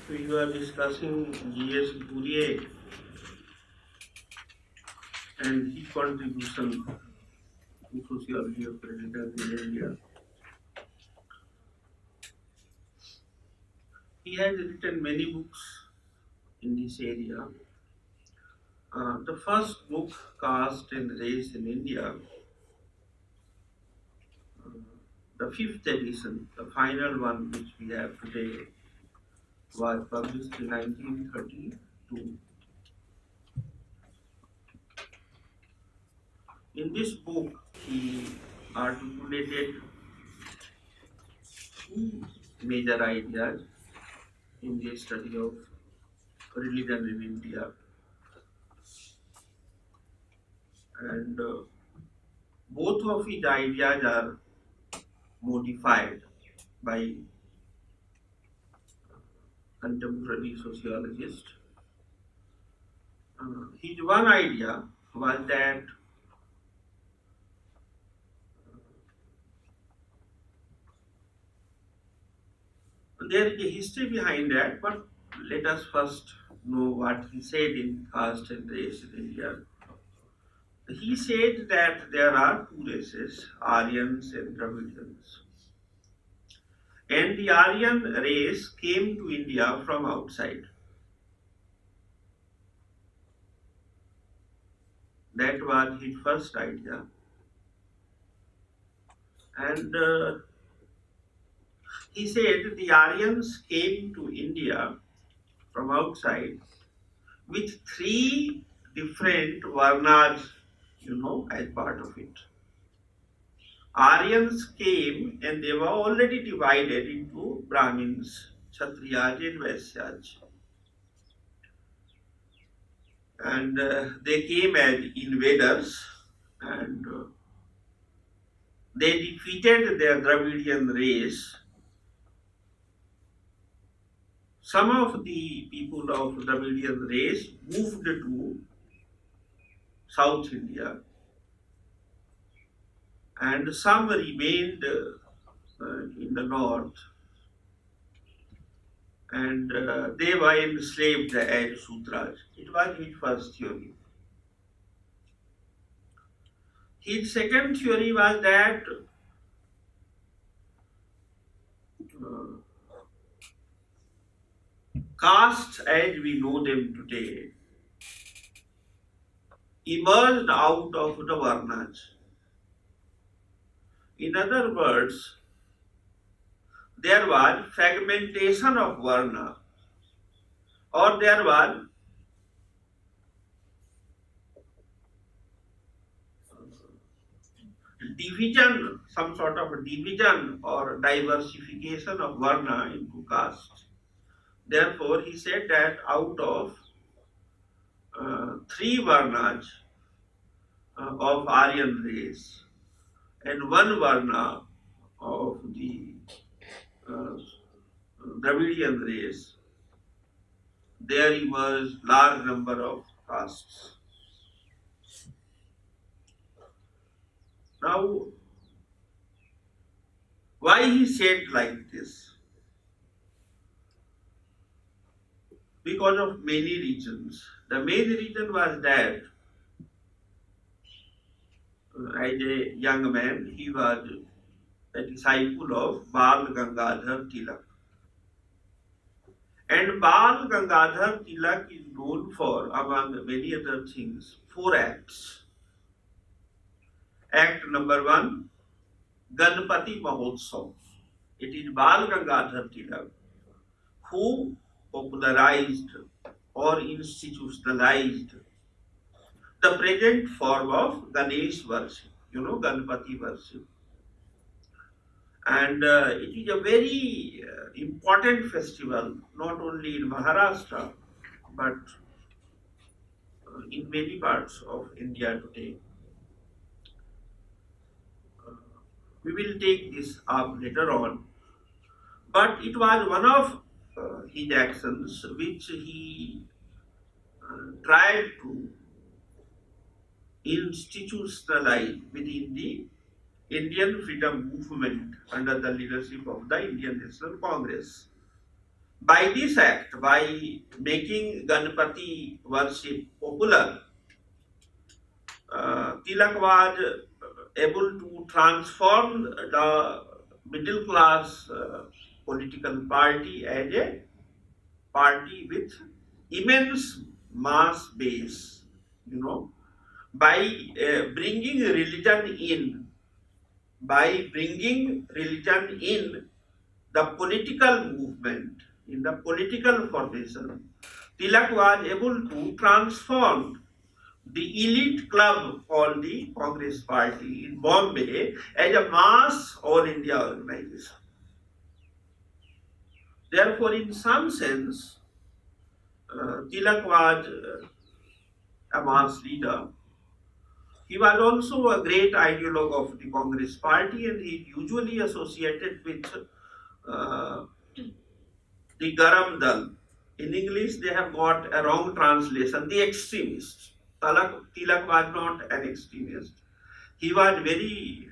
We were discussing G.S. Burier and his contribution to sociology of religion in India. He has written many books in this area. The first book, Caste and Race in India, uh, the fifth edition, the final one which we have today, was published in 1932. In this book, he articulated two major ideas in the study of religion in India, and both of his ideas are modified by contemporary sociologists. His one idea was that there is a history behind that, but let us first know what he said in Caste and Race in India. He said that there are two races, Aryans and Dravidians. And the Aryan race came to India from outside. That was his first idea. And he said the Aryans came to India from outside with three different varnas, as part of it. Aryans came and they were already divided into Brahmins, Kshatriyas and Vaisyas. And they came as invaders, and they defeated their Dravidian race. Some of the people of Dravidian race moved to South India, and some remained in the north, and they were enslaved as Sudras. It was his first theory. His second theory was that castes as we know them today emerged out of the Varnas. In other words, there was fragmentation of Varna, or there was division, some sort of division or diversification of Varna into caste. Therefore, he said that out of three Varnas of Aryan race and one Varna of the uh, Dravidian race, there emerged large number of castes. Now, why he said like this? Because of many reasons. The main reason was that as a young man, he was a disciple of Bal Gangadhar Tilak. And Bal Gangadhar Tilak is known for, among many other things, four acts. Act number one, Ganpati Mahotsav. It is Bal Gangadhar Tilak who popularized or institutionalized the present form of Ganesh worship, Ganpati worship. And it is a very important festival, not only in Maharashtra, but in many parts of India today. We will take this up later on. But it was one of his actions which he tried to institutionalize within the Indian freedom movement under the leadership of the Indian National Congress. By this act, by making Ganpati worship popular, Tilak was able to transform the middle class political party as a party with immense mass base, you know, by bringing religion in, by bringing religion in the political movement, in the political formation. Tilak was able to transform the elite club called the Congress Party in Bombay as a mass all India organization. Therefore, in some sense, Tilak was a mass leader. He was also a great ideologue of the Congress Party, and he usually associated with uh, the Garam Dal. In English, they have got a wrong translation, the extremists. Tilak was not an extremist. He was very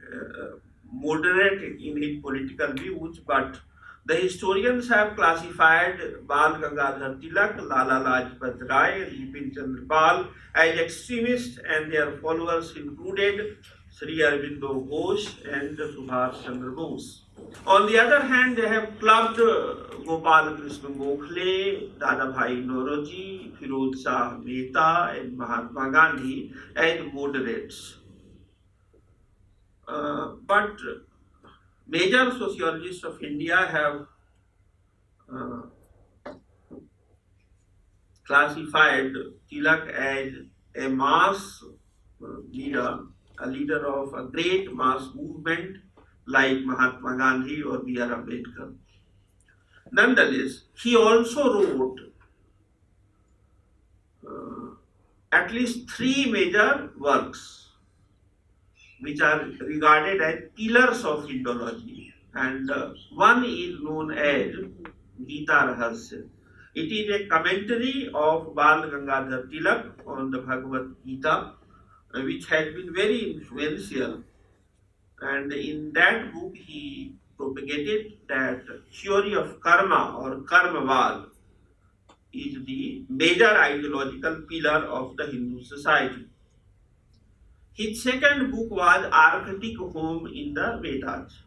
moderate in his political views, but the historians have classified Bal Gangadhar Tilak, Lala Lajpat Rai, and Bipin Chandra Pal as extremists, and their followers included Sri Aurobindo Ghosh and Subhash Chandra Bose. On the other hand, they have clubbed Gopal Krishna Gokhale, Dadabhai Noroji, Firoz Shah Mehta, and Mahatma Gandhi as moderates. But major sociologists of India have uh, classified Tilak as a mass leader, a leader of a great mass movement like Mahatma Gandhi or B.R. Ambedkar. Nonetheless, he also wrote uh, at least three major works which are regarded as pillars of Indology, and one is known as Gita Rahasya. It is a commentary of Bal Gangadhar Tilak on the Bhagavad Gita, which has been very influential. And in that book, he propagated that theory of karma or karmavad is the major ideological pillar of the Hindu society. His second book was Archetic Home in the Vedas.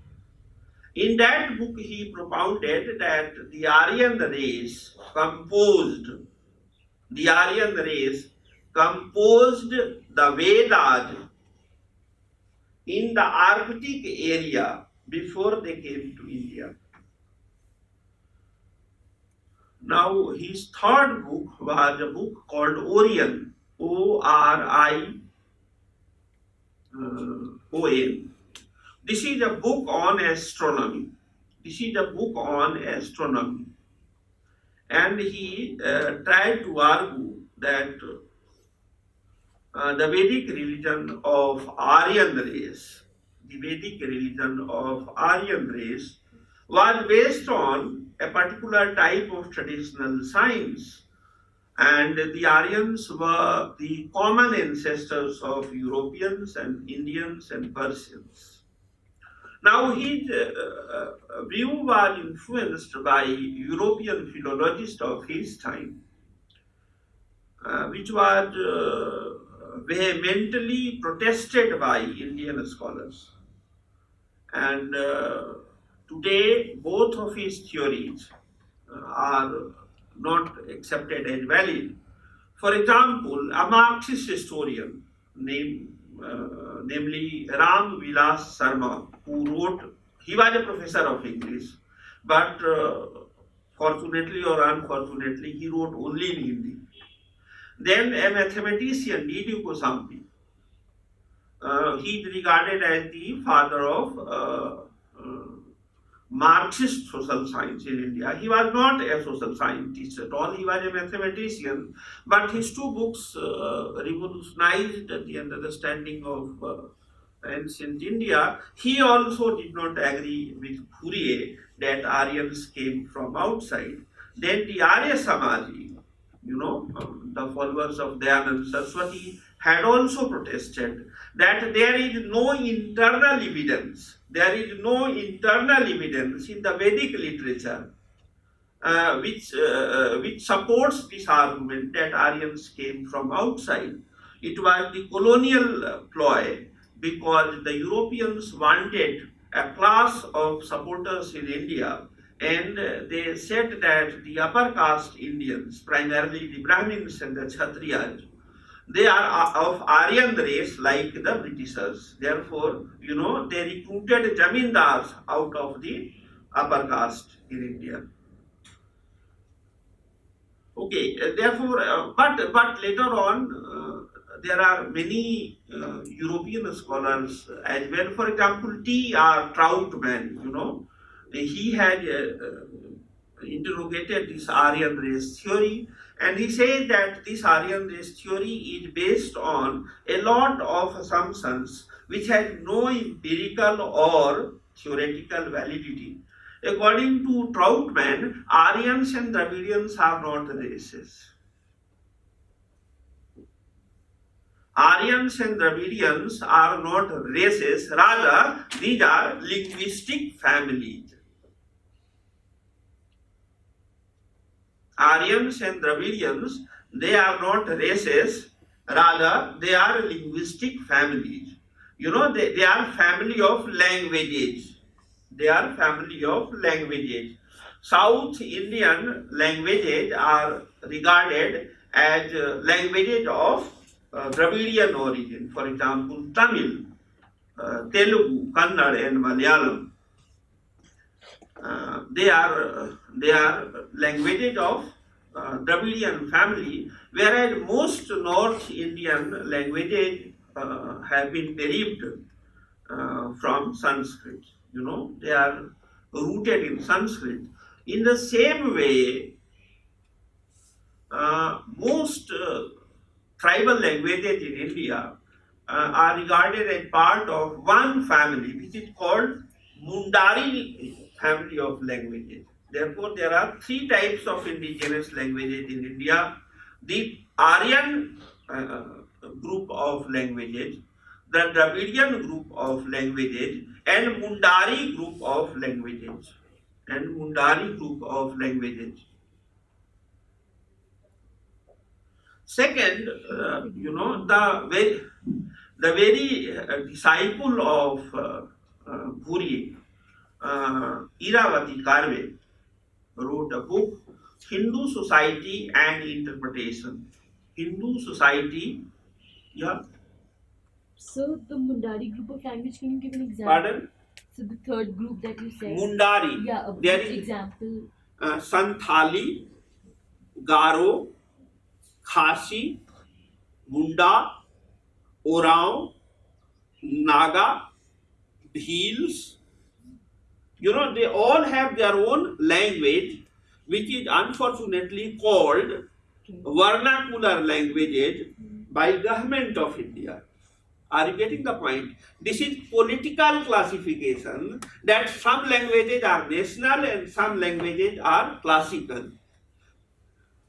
In that book, he propounded that the Aryan race composed the Vedas in the Arctic area before they came to India. Now, his third book was a book called Orion, ORION. This is a book on astronomy. And he tried to argue that the Vedic religion of Aryan race was based on a particular type of traditional science, and the Aryans were the common ancestors of Europeans and Indians and Persians. Now, his view was influenced by European philologists of his time, which was vehemently protested by Indian scholars. And today, both of his theories are not accepted as valid. For example, a Marxist historian namely Ram Vilas Sharma, he was a professor of English, but fortunately or unfortunately, he wrote only in Hindi. Then a mathematician, D.D. Kosambi, he is regarded as the father of Marxist social science in India. He was not a social scientist at all, he was a mathematician, but his two books revolutionized the understanding of ancient India. He also did not agree with Fourier that Aryans came from outside. Then the Arya Samaji, the followers of Dayanand Saraswati, had also protested that there is no internal evidence in the Vedic literature which supports this argument that Aryans came from outside. It was the colonial ploy because the Europeans wanted a class of supporters in India, and they said that the upper caste Indians, primarily the Brahmins and the Kshatriyas, they are of Aryan race like the Britishers. Therefore, they recruited zamindars out of the upper caste in India. Okay, therefore, but later on, there are many European scholars as well. For example, T.R. Troutman, he had interrogated this Aryan race theory, and he said that this Aryan race theory is based on a lot of assumptions which had no empirical or theoretical validity. According to Troutman, Aryans and Dravidians are not races. Aryans and Dravidians are not races, rather, these are linguistic families. Aryans and Dravidians, they are not races, rather, they are linguistic families. They are family of languages. They are family of languages. South Indian languages are regarded as languages of Dravidian origin. For example, Tamil, Telugu, Kannada, and Malayalam. They are languages of Dravidian family, whereas most North Indian languages have been derived from Sanskrit. They are rooted in Sanskrit. In the same way, most tribal languages in India are regarded as part of one family, which is called Mundari family of languages. Therefore, there are three types of indigenous languages in India. The Aryan group of languages, the Dravidian group of languages, and Mundari group of languages. Second, the very disciple of Ghuri, Iravati Karve, wrote a book, Hindu Society and Interpretation. Hindu Society, yeah. So the Mundari group of language, can you give an example? Pardon? So the third group that you said. Mundari. Yeah, There is example. Santhali, Garo, Khasi, Munda, Orao, Naga, Bhils. They all have their own language, which is unfortunately called vernacular languages by government of India. Are you getting the point? This is political classification that some languages are national and some languages are classical.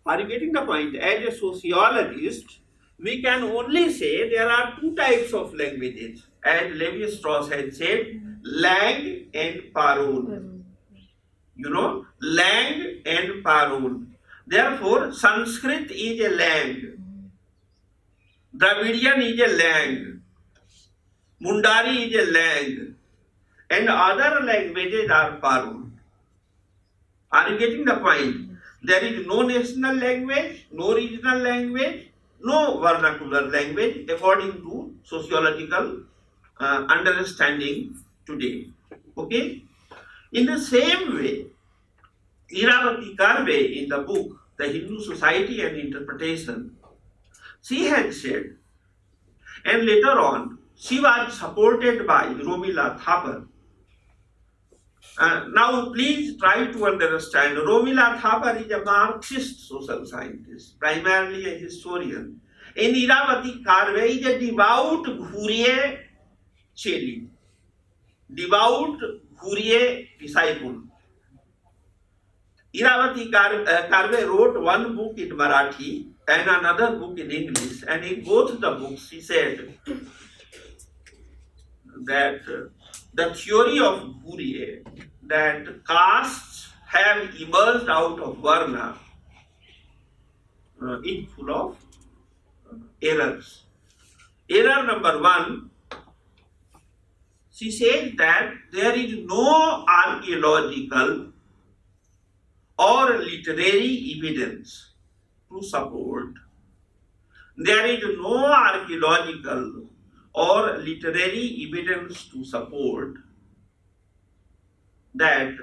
Are you getting the point? As a sociologist, we can only say there are two types of languages. As Levi-Strauss had said, lang and parole. Lang and parole. Therefore, Sanskrit is a lang. Dravidian is a lang. Mundari is a lang. And other languages are parole. Are you getting the point? There is no national language, no regional language, no vernacular language according to sociological understanding today. Okay? In the same way, Iravati Karve in the book, The Hindu Society and Interpretation, she had said, and later on, she was supported by Romila Thapar. Now, please try to understand. Romila Thapar is a Marxist social scientist, primarily a historian. And Iravati Karve is a devout Ghuriye Cheli, devout Ghuriye disciple. Iravati Karve wrote one book in Marathi and another book in English, and in both the books she said that the theory of Ghuriye, that castes have emerged out of Varna in full of errors. Error number one, she said that there is no archaeological or literary evidence to support. There is no archaeological or literary evidence to support that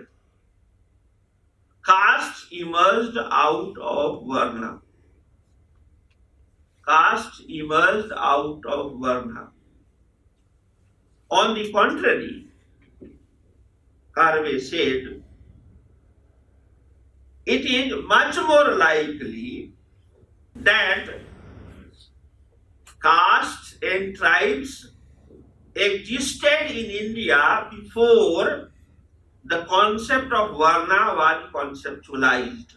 caste emerged out of Varna. Caste emerged out of Varna. On the contrary, Karve said, it is much more likely that castes and tribes existed in India before the concept of Varna was conceptualized.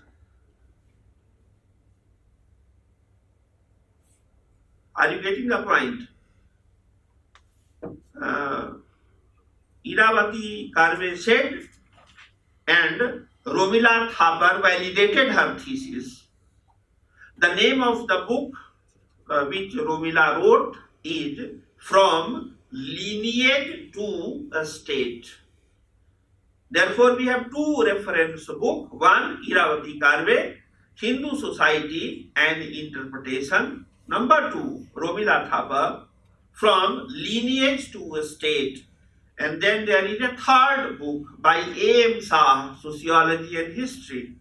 Are you getting the point? Iravati Karve said, and Romila Thapar validated her thesis. The name of the book which Romila wrote is From Lineage to a State. Therefore, we have two reference books. One, Iravati Karve, Hindu Society and Interpretation. Number two, Romila Thapar, From Lineage to a State. And then there is a third book by A.M. Shah, Sociology and History.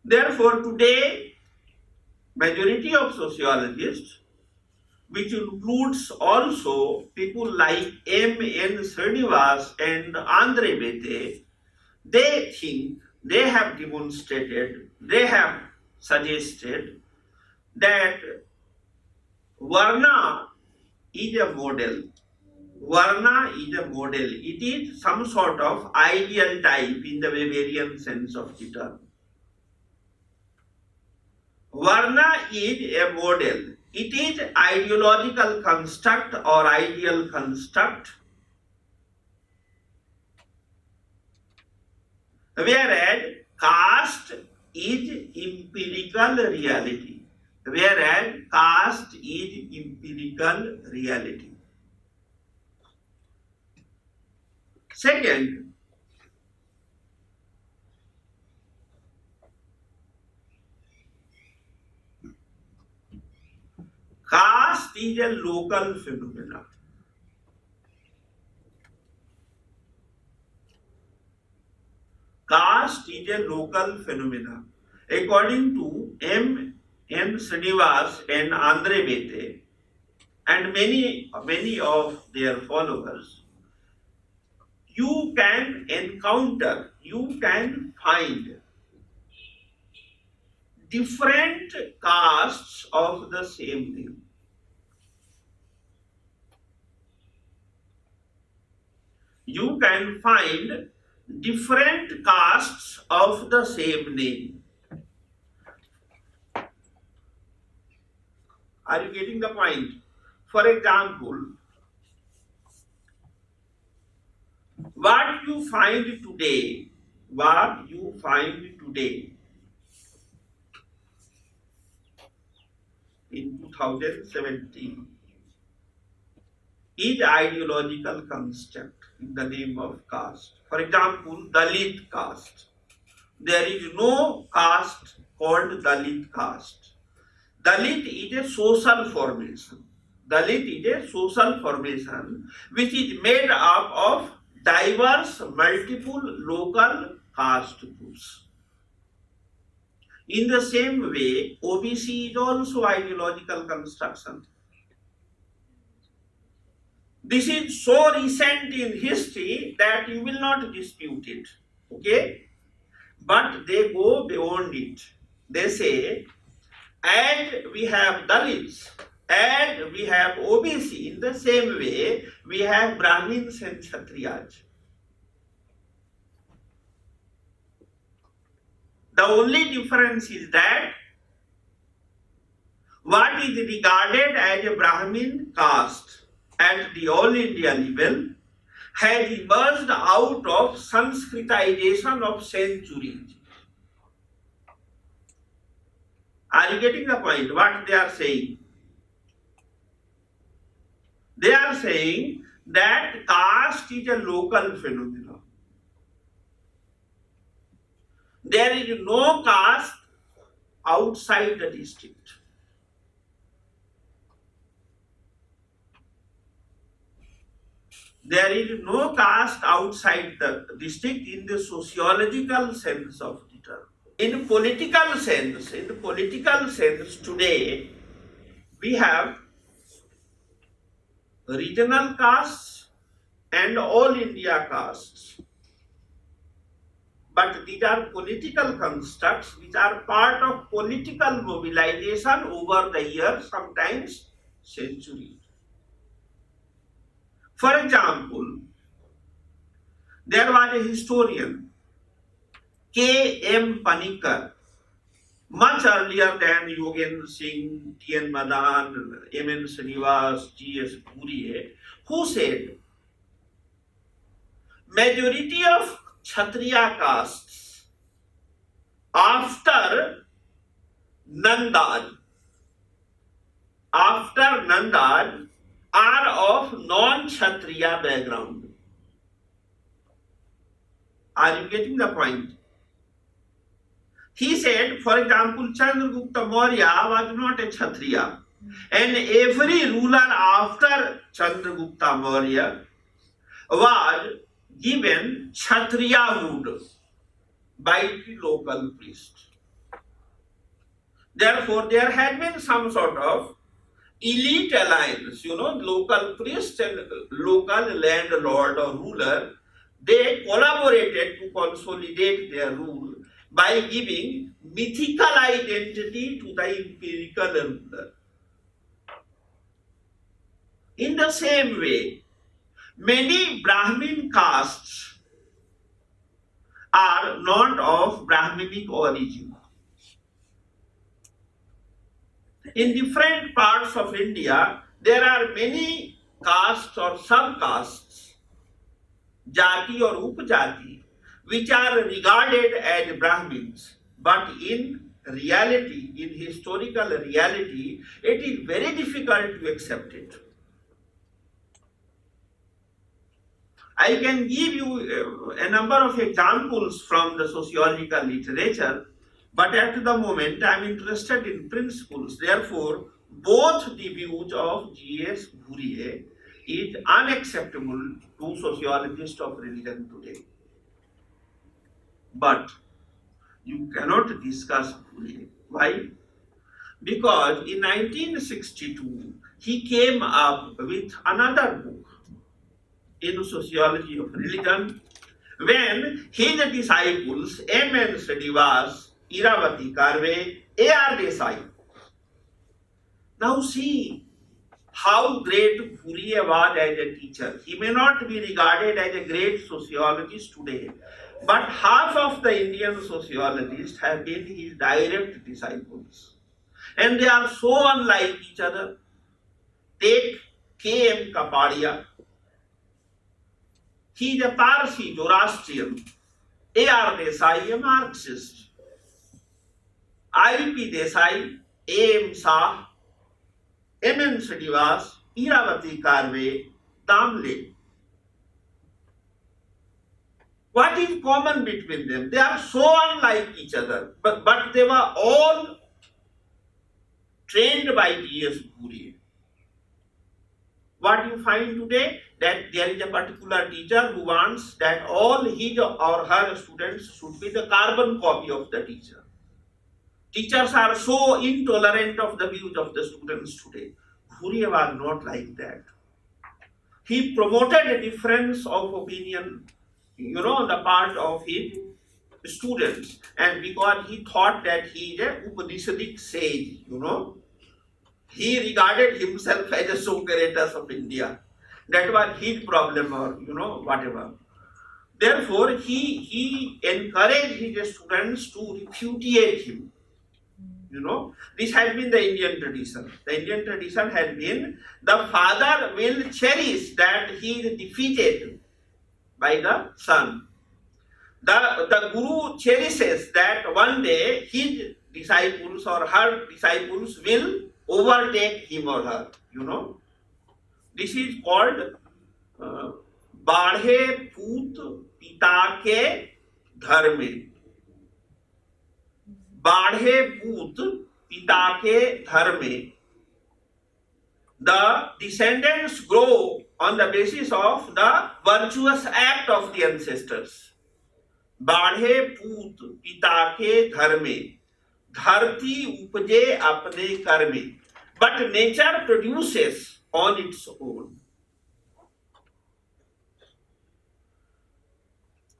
Therefore, today, majority of sociologists, which includes also people like M.N. Srinivas and Andre Bete, they think, they have demonstrated, they have suggested that Varna is a model. Varna is a model. It is some sort of ideal type in the Weberian sense of the term. Varna is a model. It is ideological construct or ideal construct, whereas caste is empirical reality. Whereas caste is empirical reality. Second, caste is a local phenomenon. Caste is a local phenomenon. According to M. N. Srinivas and Andre Bete and many of their followers, you can encounter, you can find different castes of the same name. You can find different castes of the same name. Are you getting the point? For example, what you find today in 2017 is ideological construct in the name of caste. For example, Dalit caste. There is no caste called Dalit caste. Dalit is a social formation. Dalit is a social formation which is made up of diverse, multiple local caste groups. In the same way, OBC is also ideological construction. This is so recent in history that you will not dispute it. Okay? But they go beyond it. They say, and we have Dalits, and we have OBC, in the same way, we have Brahmins and Kshatriyas. The only difference is that what is regarded as a Brahmin caste at the all India level had emerged out of Sanskritization of centuries. Are you getting the point? What they are saying? They are saying that caste is a local phenomenon. There is no caste outside the district. There is no caste outside the district in the sociological sense of the term. In political sense, today we have regional castes and all India castes. But these are political constructs which are part of political mobilization over the years, sometimes centuries. For example, there was a historian, K.M. Panikkar, much earlier than Yogen Singh, T.N. Madan, M.N. Srinivas, G.S. Puri, who said, majority of Kshatriya castes after Nandad are of non-Kshatriya background. Are you getting the point? He said, for example, Chandragupta Maurya was not a Kshatriya, and every ruler after Chandragupta Maurya was given Kshatriyahood by the local priest. Therefore, there had been some sort of elite alliance, local priest and local landlord or ruler, they collaborated to consolidate their rule by giving mythical identity to the empirical ruler. In the same way, many Brahmin castes are not of Brahminic origin. In different parts of India, there are many castes or sub-castes, jati or upjati, which are regarded as Brahmins, but in reality, in historical reality, it is very difficult to accept it. I can give you a number of examples from the sociological literature, but at the moment I am interested in principles. Therefore, both the views of G.S. Bhuriye is unacceptable to sociologists of religion today. But you cannot discuss Bhuriye. Why? Because in 1962, he came up with another book in Sociology of Religion, when his disciples M.N. Srinivas, Iravati Karve, A.R. Desai. Now see how great Bhuriye was as a teacher. He may not be regarded as a great sociologist today, but half of the Indian sociologists have been his direct disciples. And they are so unlike each other. Take K.M. Kapadia. He is a Parsi, Zoroastrian. A.R. Desai, a Marxist. I.P. Desai, A.M. Shah, M.N. Srinivas, Iravati Karve, Tamle. What is common between them? They are so unlike each other, but they were all trained by G.S. Bhuriye. What you find today, that there is a particular teacher who wants that all his or her students should be the carbon copy of the teacher. Teachers are so intolerant of the views of the students today. Bhuriye was not like that. He promoted a difference of opinion, on the part of his students, and because he thought that he is a Upanishadic sage, he regarded himself as a Socrates of India. That was his problem, or whatever. Therefore, he encouraged his students to repudiate him. This has been the Indian tradition. The Indian tradition has been the father will cherish that he is defeated by the son. The guru cherishes that one day his disciples or her disciples will overtake him or her. This is called बाढ़े पूत पिता के घर में. बाढ़े पूत पिता के घर में. The descendants grow on the basis of the virtuous act of the ancestors. बाढ़े पूत पिता के घर में, धरती उपजे अपने कर में. But nature produces on its own.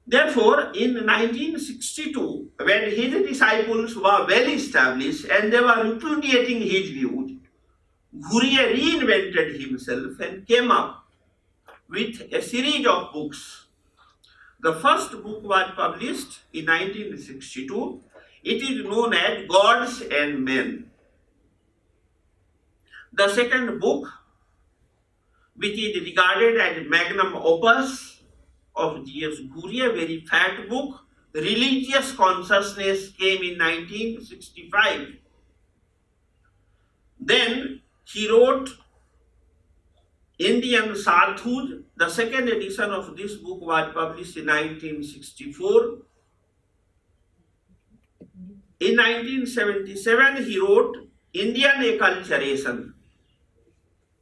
Therefore, in 1962, when his disciples were well established and they were repudiating his views, Ghurye reinvented himself and came up with a series of books. The first book was published in 1962. It is known as Gods and Men. The second book, which is regarded as magnum opus of G.S. Ghurye, a very fat book, Religious Consciousness, came in 1965. Then he wrote Indian Sadhus. The second edition of this book was published in 1964. In 1977, he wrote Indian Acculturation.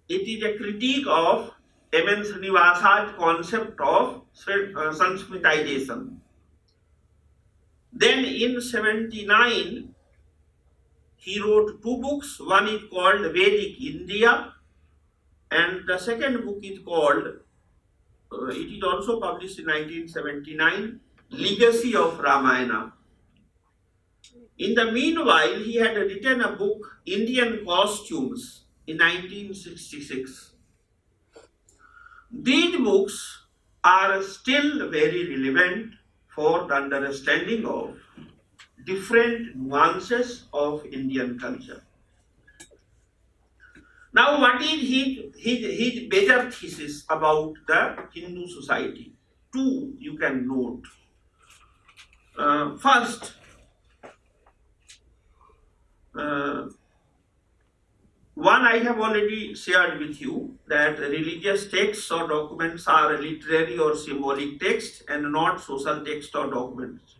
It is a critique of M.N. Srinivasa's concept of Sanskritization. Then in 1979, he wrote two books. One is called Vedic India, and the second book is called, it is also published in 1979, Legacy of Ramayana. In the meanwhile, he had written a book, Indian Costumes, in 1966. These books are still very relevant for the understanding of different nuances of Indian culture. Now, what is his major thesis about the Hindu society? Two you can note. First, one I have already shared with you, that religious texts or documents are literary or symbolic texts and not social texts or documents.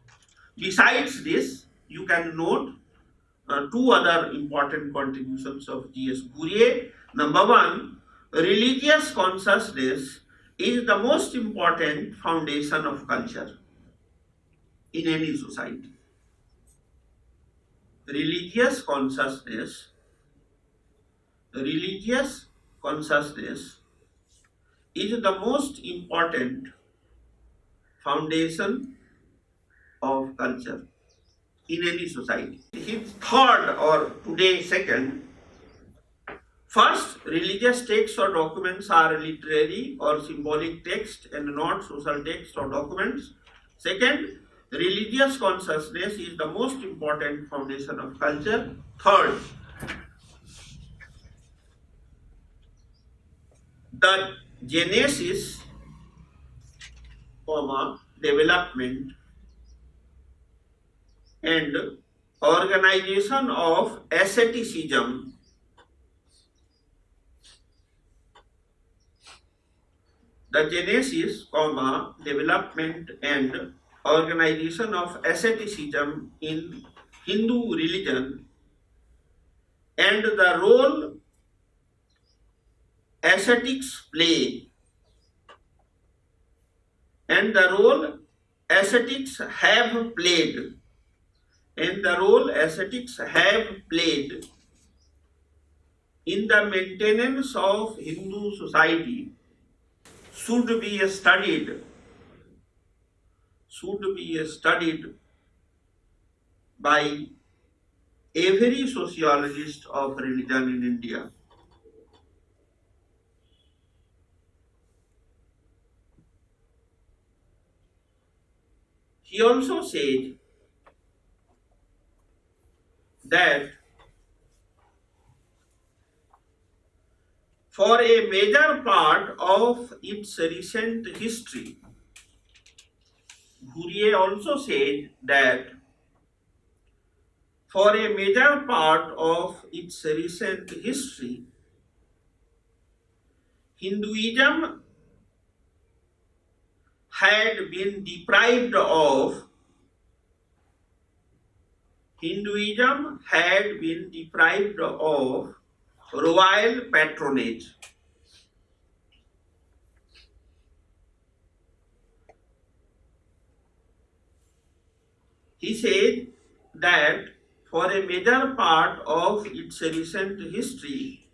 Besides this, you can note two other important contributions of G.S. Ghurye. Number one, religious consciousness is the most important foundation of culture in any society. Religious consciousness is the most important foundation of culture in any society. His third, or today second, first, religious texts or documents are literary or symbolic text and not social texts or documents. Second, religious consciousness is the most important foundation of culture. Third, the genesis, development and organization of asceticism the genesis, development and organization of asceticism in Hindu religion and the role ascetics play and the role ascetics have played in the maintenance of Hindu society should be studied by every sociologist of religion in India. He also said that for a major part of its recent history. Fourier also said that for a major part of its recent history, Hinduism had been deprived of royal patronage. He said that for a major part of its recent history,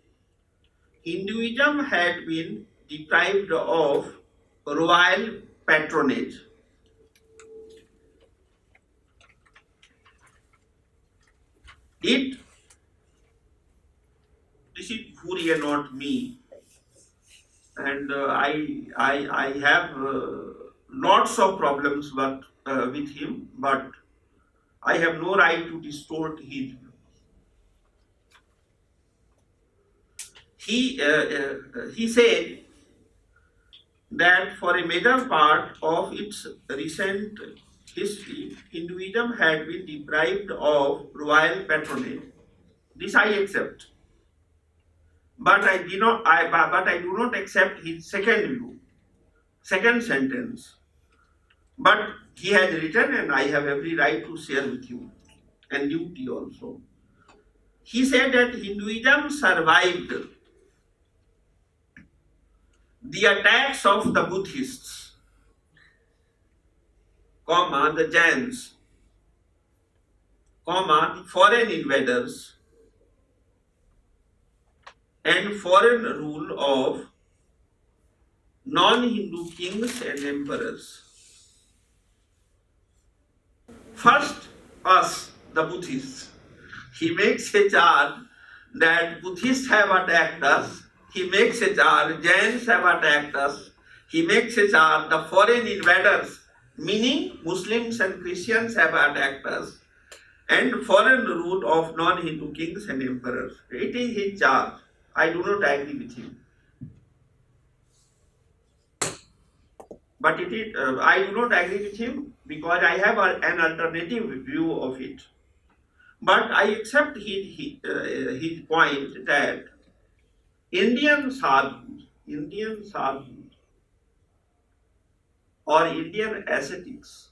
Hinduism had been deprived of royal patronage. It, this is Fourier, not me, and I have lots of problems with him, but I have no right to distort his. He said that for a major part of its recent history, Hinduism had been deprived of royal patronage. This I accept, but I do not accept his second view, second sentence. But he has written, and I have every right to share with you, and duty also. He said that Hinduism survived the attacks of the Buddhists, the Jains, the foreign invaders, and foreign rule of non-Hindu kings and emperors. First, us, the Buddhists. He makes a charge that Buddhists have attacked us. He makes a charge Jains have attacked us. He makes a charge the foreign invaders, meaning Muslims and Christians, have attacked us, and foreign rule of non-Hindu kings and emperors. It is his charge. I do not agree with him. But I do not agree with him because I have an alternative view of it. But I accept his point that Indian sadhus or Indian ascetics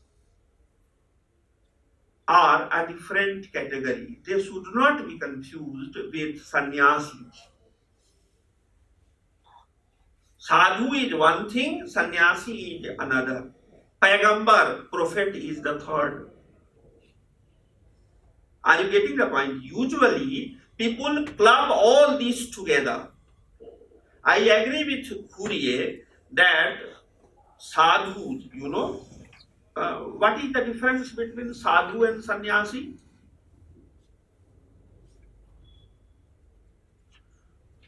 are a different category. They should not be confused with sannyasis. Sadhu is one thing, sannyasi is another. Pagambar, prophet, is the third. Are you getting the point? Usually, people club all these together. I agree with Fourier that sadhus, what is the difference between sadhu and sannyasi?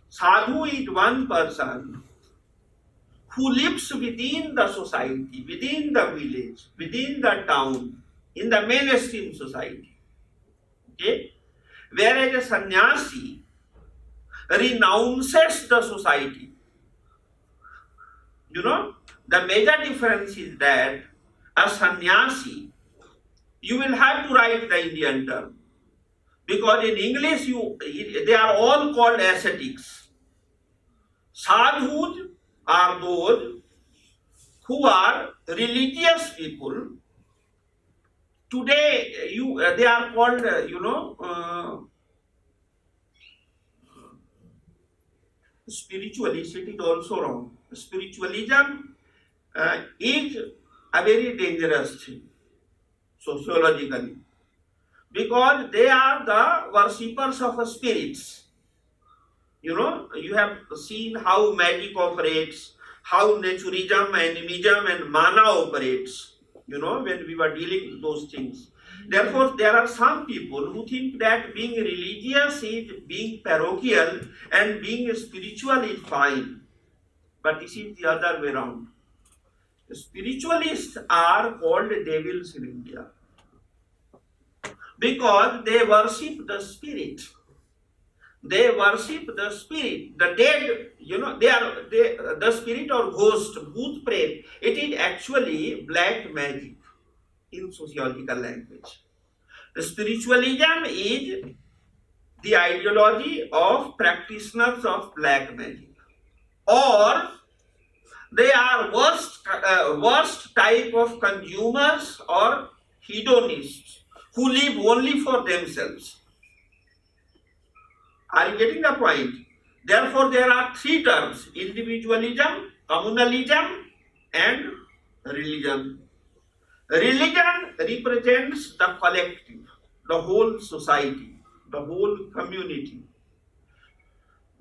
Sadhu is one person who lives within the society, within the village, within the town, in the mainstream society. Okay? Whereas a sannyasi renounces the society. The major difference is that a sannyasi, you will have to write the Indian term, because in English they are all called ascetics. Sadhus are those who are religious people. Today, they are called, spiritualist. It is also wrong. Spiritualism is a very dangerous thing, sociologically, because they are the worshippers of spirits. You have seen how magic operates, how naturism, animism, and mana operates, when we were dealing with those things. Therefore, there are some people who think that being religious is being parochial and being spiritual is fine. But this is the other way around. Spiritualists are called devils in India because they worship the spirit. They worship the spirit, the dead, the spirit or ghost, bhoot pret, it is actually black magic in sociological language. The spiritualism is the ideology of practitioners of black magic, or they are worst type of consumers or hedonists who live only for themselves. Are you getting the point? Therefore, there are three terms: individualism, communalism, and religion. Religion represents the collective, the whole society, the whole community.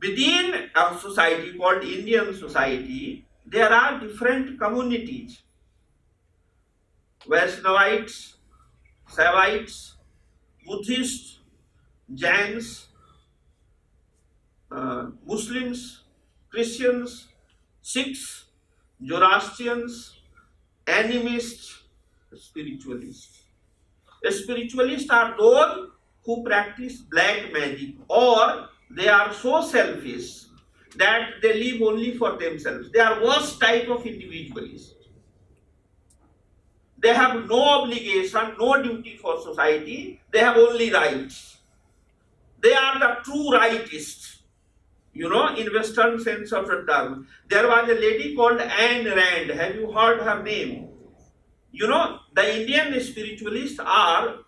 Within a society called Indian society, there are different communities: Vaishnavites, Saivites, Buddhists, Jains, Muslims, Christians, Sikhs, Zoroastrians, animists, spiritualists. Spiritualists are those who practice black magic, or they are so selfish that they live only for themselves. They are worst type of individualists. They have no obligation, no duty for society. They have only rights. They are the true rightists, in Western sense of the term. There was a lady called Ayn Rand. Have you heard her name? The Indian spiritualists are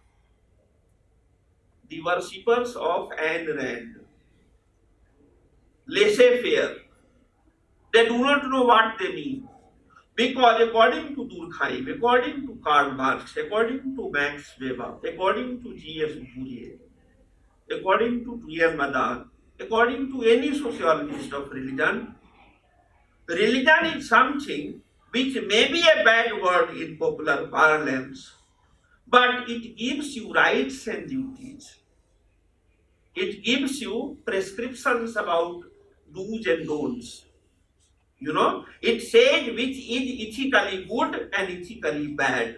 the worshippers of Ayn Rand. Laissez-faire. They do not know what they mean. Because according to Durkheim, according to Karl Marx, according to Max Weber, according to G.S. Bourdieu, according to T.M. Madan, according to any sociologist of religion, religion is something which may be a bad word in popular parlance, but it gives you rights and duties. It gives you prescriptions about do's and don'ts. It says which is ethically good and ethically bad.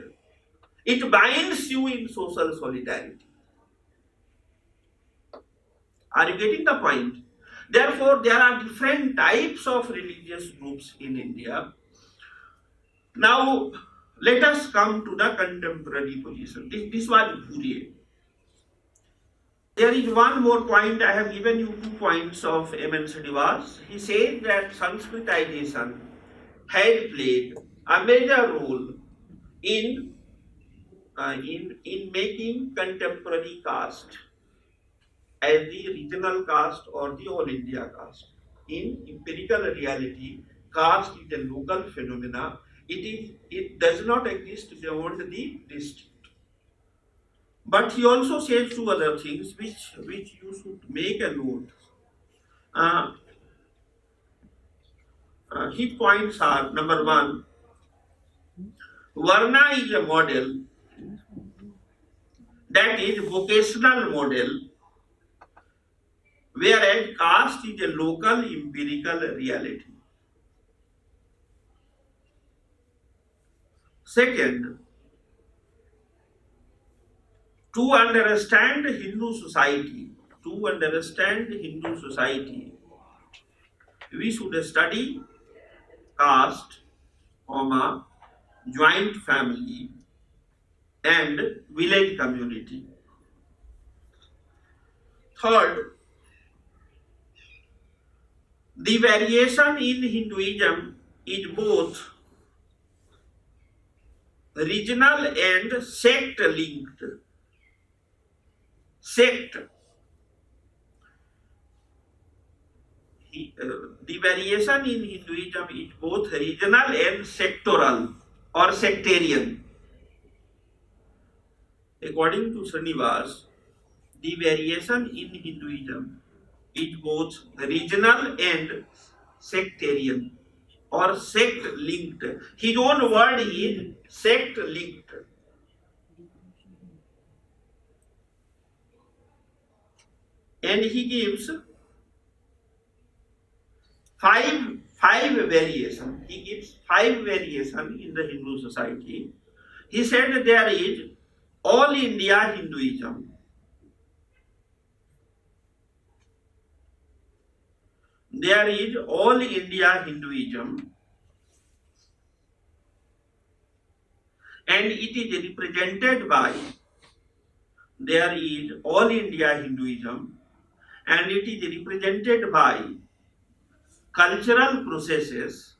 It binds you in social solidarity. Are you getting the point? Therefore, there are different types of religious groups in India. Now, let us come to the contemporary position. This was Bourdieu. There is one more point. I have given you 2 points of M.N. Srinivas. He said that Sanskritization had played a major role in making contemporary caste as the regional caste or the all India caste. In empirical reality, caste is a local phenomena. It does not exist beyond the district. But he also says 2 other things which you should make a note. His points are: number 1, Varna is a model, that is vocational model, whereas caste is a local empirical reality. Second, to understand Hindu society, we should study caste, joint family, and village community. Third, the variation in Hinduism is both regional and sect linked. The variation in Hinduism is both regional and sectoral or sectarian. According to Srinivas, the variation in Hinduism is both regional and sectarian or sect linked. His own word is sect linked. And he gives five variations. He gives 5 variations in the Hindu society. He said there is all India Hinduism, there is all India Hinduism, and it is represented by, there is all India Hinduism, and it is represented by cultural processes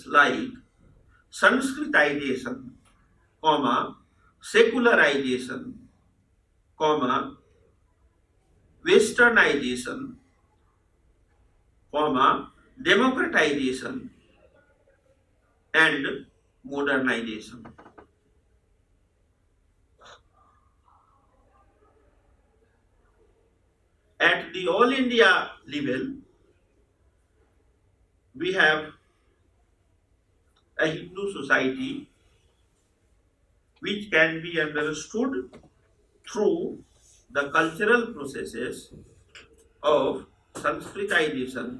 like Sanskritization, comma, secularization, comma, westernization, comma, democratization, and modernization. At the all India level, we have a Hindu society which can be understood through the cultural processes of Sanskritization,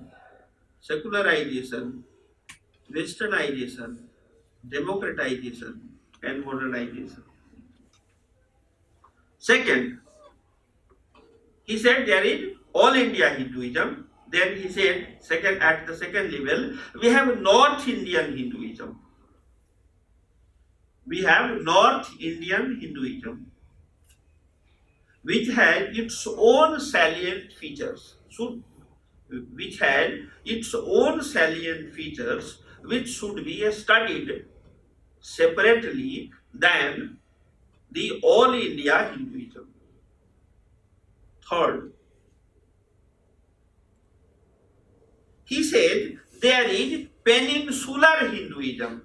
secularization, westernization, democratization, and modernization. Second, he said there is all India Hinduism. Then he said second, at the second level, we have North Indian Hinduism. We have North Indian Hinduism, which has its own salient features. Which had its own salient features, which should be studied separately than the all India Hinduism. Third, he said there is peninsular Hinduism.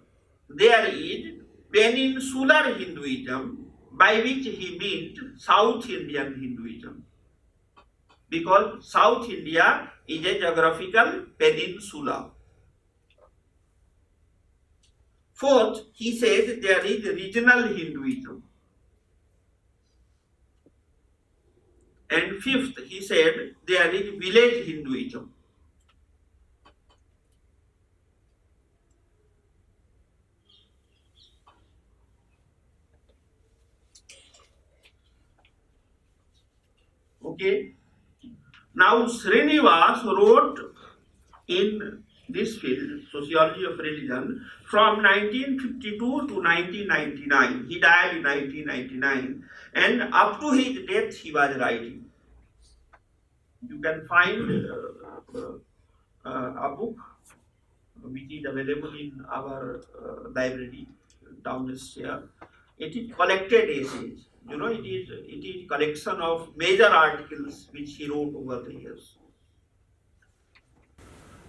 There is peninsular Hinduism, by which he meant South Indian Hinduism, because South India is a geographical peninsula. Fourth, he said there is regional Hinduism. And fifth, he said there is village Hinduism. Okay. Now Srinivas wrote in this field, Sociology of Religion, from 1952 to 1999. He died in 1999, and up to his death he was writing. You can find a book which is available in our library downstairs. It is collected essays. You know, it is collection of major articles which he wrote over the years.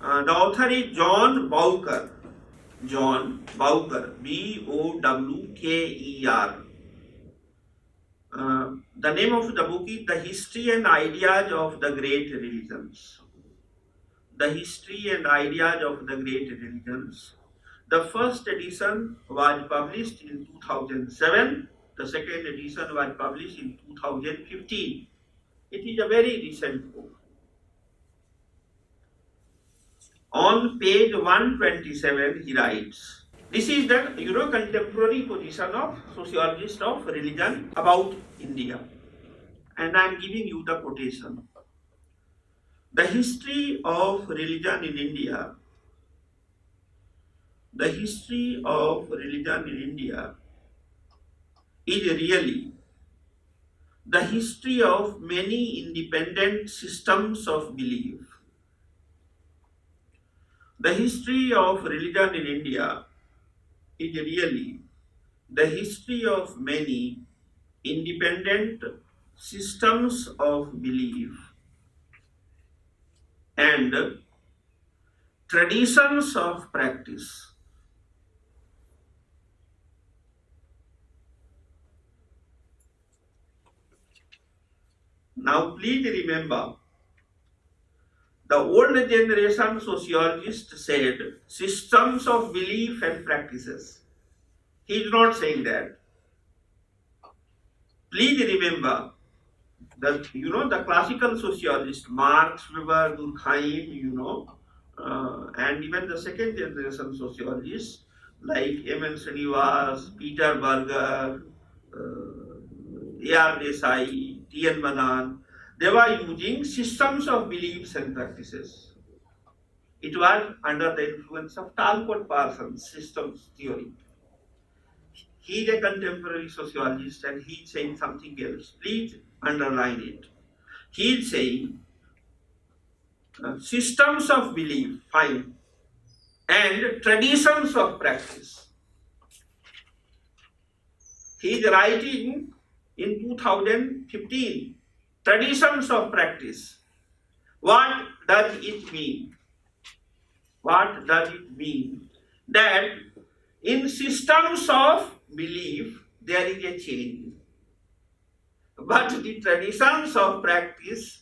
The author is John Bowker. John Bowker, Bowker. The name of the book is The History and Ideas of the Great Religions. The History and Ideas of the Great Religions. The first edition was published in 2007. The second edition was published in 2015. It is a very recent book. On page 127, he writes, this is the contemporary position of sociologists of religion about India. And I am giving you the quotation. The history of religion in India, the history of religion in India is really the history of many independent systems of belief. The history of religion in India is really the history of many independent systems of belief and traditions of practice. Now, please remember, the old generation sociologists said systems of belief and practices. He is not saying that. Please remember that the classical sociologists, Marx, Weber, Durkheim, and even the second generation sociologists like M.N. Srinivas, Peter Berger, A.R. Desai, T.N. Madan, They were using systems of beliefs and practices. It was under the influence of Talcott Parsons' systems theory. He is a contemporary sociologist and he is saying something else. Please underline it. He is saying systems of belief, fine, and traditions of practice. He is writing in 2015, traditions of practice. What does it mean? What does it mean? That in systems of belief, there is a change. But the traditions of practice,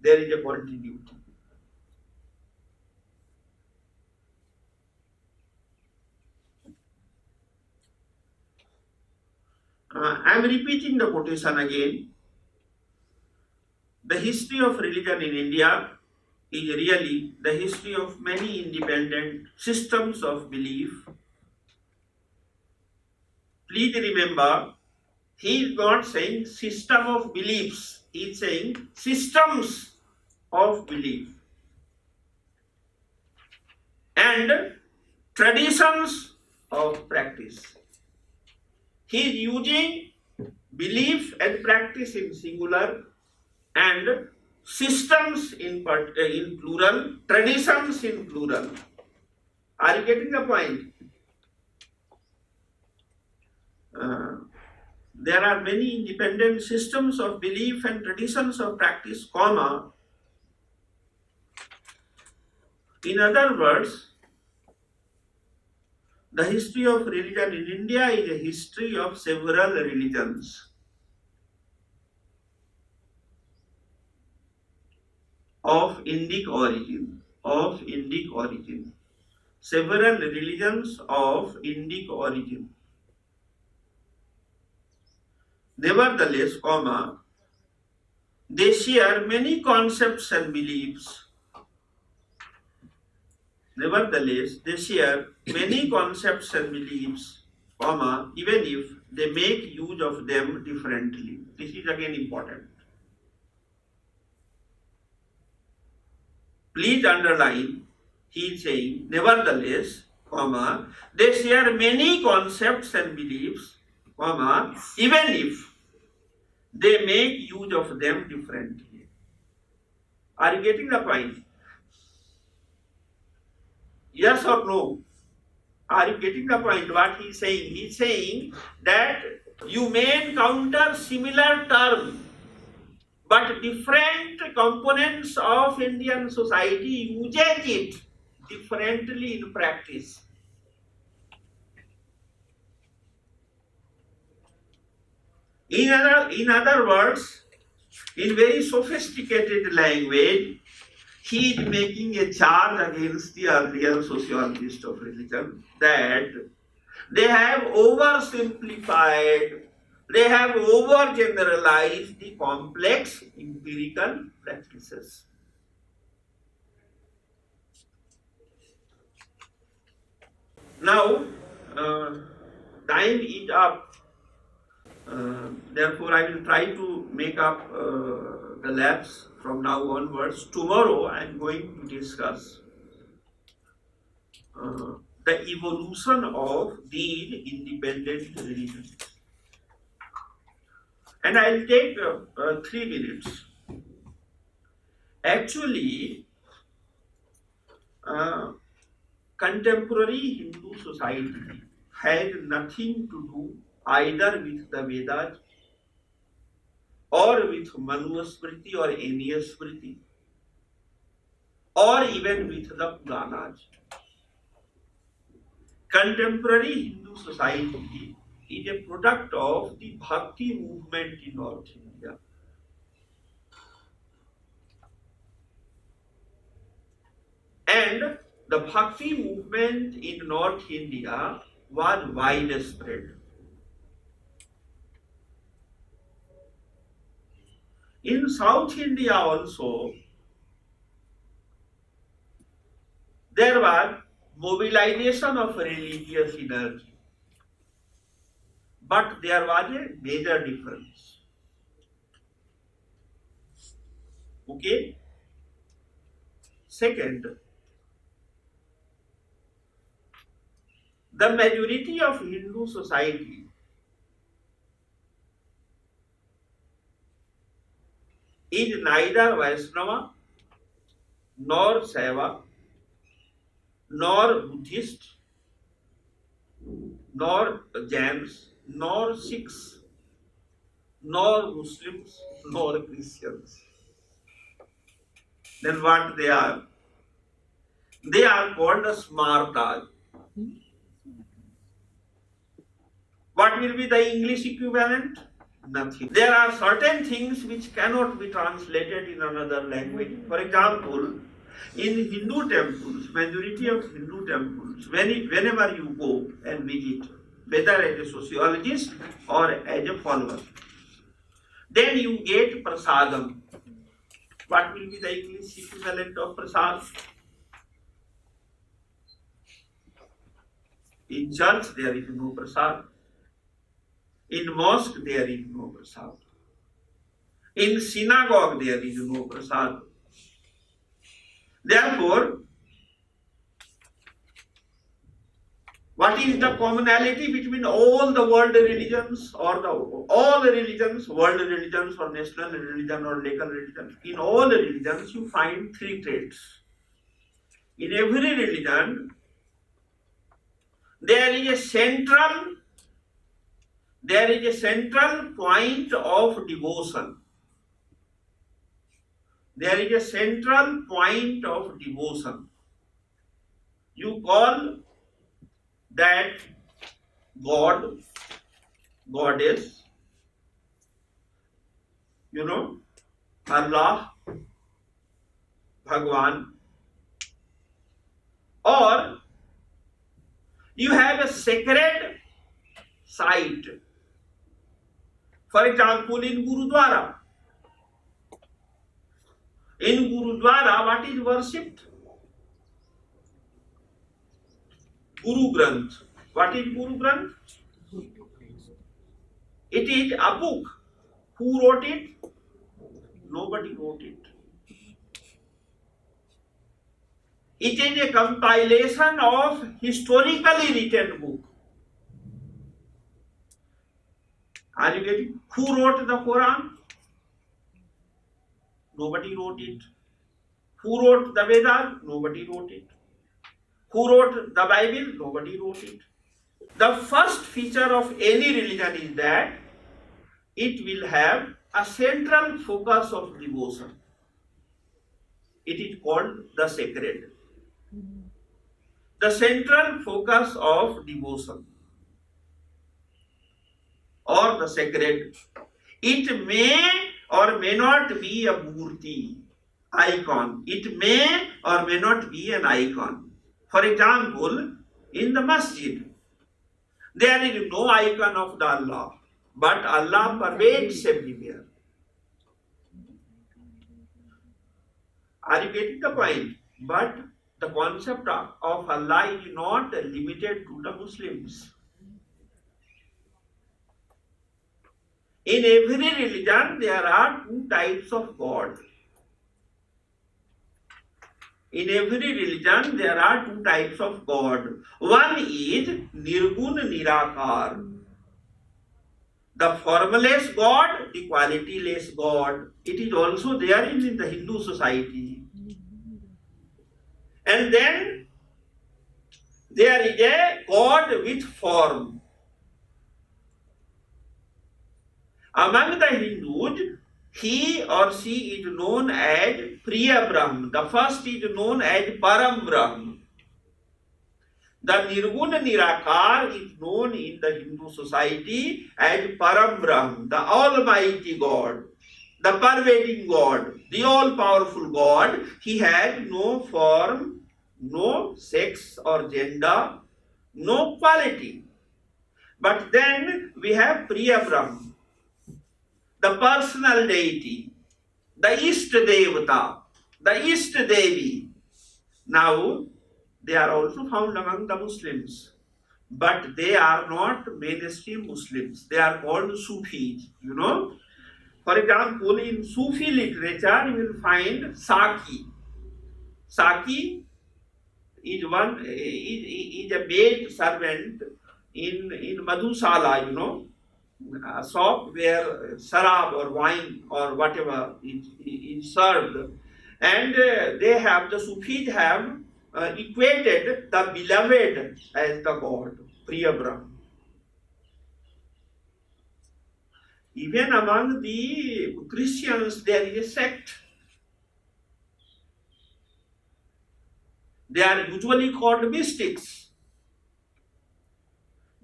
there is a continuity. I am repeating the quotation again. The history of religion in India is really the history of many independent systems of belief. Please remember, he is not saying system of beliefs, he is saying systems of belief and traditions of practice. He is using belief and practice in singular and systems in plural, traditions in plural. Are you getting the point? There are many independent systems of belief and traditions of practice, comma. In other words, the history of religion in India is a history of several religions of Indic origin, several religions of Indic origin. Nevertheless, comma, they share many concepts and beliefs. Nevertheless, they share many concepts and beliefs, comma, even if they make use of them differently. This is again important. Please underline, he is saying, nevertheless, comma, they share many concepts and beliefs, comma, even if they make use of them differently. Are you getting the point? Yes or no? Are you getting the point? What he is saying? He is saying that you may encounter similar terms, but different components of Indian society uses it differently in practice. In other words, in very sophisticated language, he is making a charge against the earlier sociologists of religion that they have oversimplified, they have overgeneralized the complex empirical practices. Now, time is up. Therefore, I will try to make up the lapse from now onwards. Tomorrow, I am going to discuss the evolution of these independent religions. And I'll take 3 minutes. Actually, contemporary Hindu society had nothing to do either with the Vedas or with Manusmriti or Smriti or even with the Puranas. Contemporary Hindu society is a product of the Bhakti movement in North India. And the Bhakti movement in North India was widespread. In South India also, there was mobilization of religious energy. But there was a major difference. Okay. Second, the majority of Hindu society is neither Vaishnava nor Saiva nor Buddhist nor Jains nor Sikhs nor Muslims nor Christians. Then what they are? They are called as Smartas. What will be the English equivalent? Nothing. There are certain things which cannot be translated in another language. For example, in Hindu temples, majority of Hindu temples, whenever you go and visit, whether as a sociologist or as a follower, then you get prasadam. What will be the English equivalent of prasad? In church there is no prasad. In mosque there is no prasad. In synagogue there is no prasad. Therefore, what is the commonality between all the world religions or all religions, world religions or national religion or local religion? In all religions you find three traits. In every religion there is a central point of devotion. There is a central point of devotion. You call that God, Goddess, Allah, Bhagwan, or you have a sacred site. For example, in Gurudwara. In Gurudwara, what is worshipped? Guru Granth. What is Guru Granth? It is a book. Who wrote it? Nobody wrote it. It is a compilation of historically written book. Are you getting? Who wrote the Quran? Nobody wrote it. Who wrote the Vedas? Nobody wrote it. Who wrote the Bible? Nobody wrote it. The first feature of any religion is that it will have a central focus of devotion. It is called the sacred. The central focus of devotion or the sacred. It may or may not be a murti, icon. It may or may not be an icon. For example, in the masjid, there is no icon of the Allah, but Allah pervades everywhere. Are you getting the point? But the concept of Allah is not limited to the Muslims. In every religion, there are two types of God. In every religion, there are two types of God. One is Nirgun Nirakar, the formless God, the qualityless God. It is also there in the Hindu society. And then there is a God with form. Among the Hindus, he or she is known as Priya Brahm. The first is known as Param Brahm. The Nirguna Nirakar is known in the Hindu society as Param Brahm, the Almighty God, the pervading God, the all-powerful God. He has no form, no sex or gender, no quality. But then we have Priya Brahm, the personal deity, the Ishta Devata, the Ishta Devi. Now, they are also found among the Muslims, but they are not mainstream Muslims. They are called Sufis, For example, in Sufi literature, you will find Saki. Saki is is a maid servant in Madhusala, a shop where sarab or wine or whatever is served, and the Sufis have equated the beloved as the god, Priya Brahma. Even among the Christians, there is a sect. They are usually called mystics.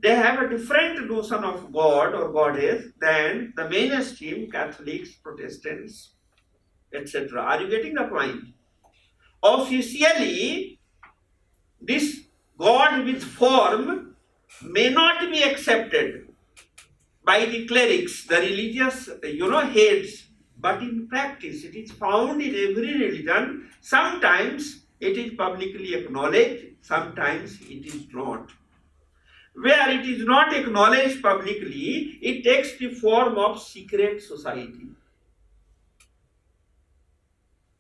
They have a different notion of God or goddess than the mainstream Catholics, Protestants, etc. Are you getting the point? Officially, this God with form may not be accepted by the clerics, the religious, heads, but in practice, it is found in every religion. Sometimes it is publicly acknowledged, sometimes it is not. Where it is not acknowledged publicly, it takes the form of secret society.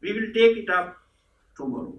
We will take it up tomorrow.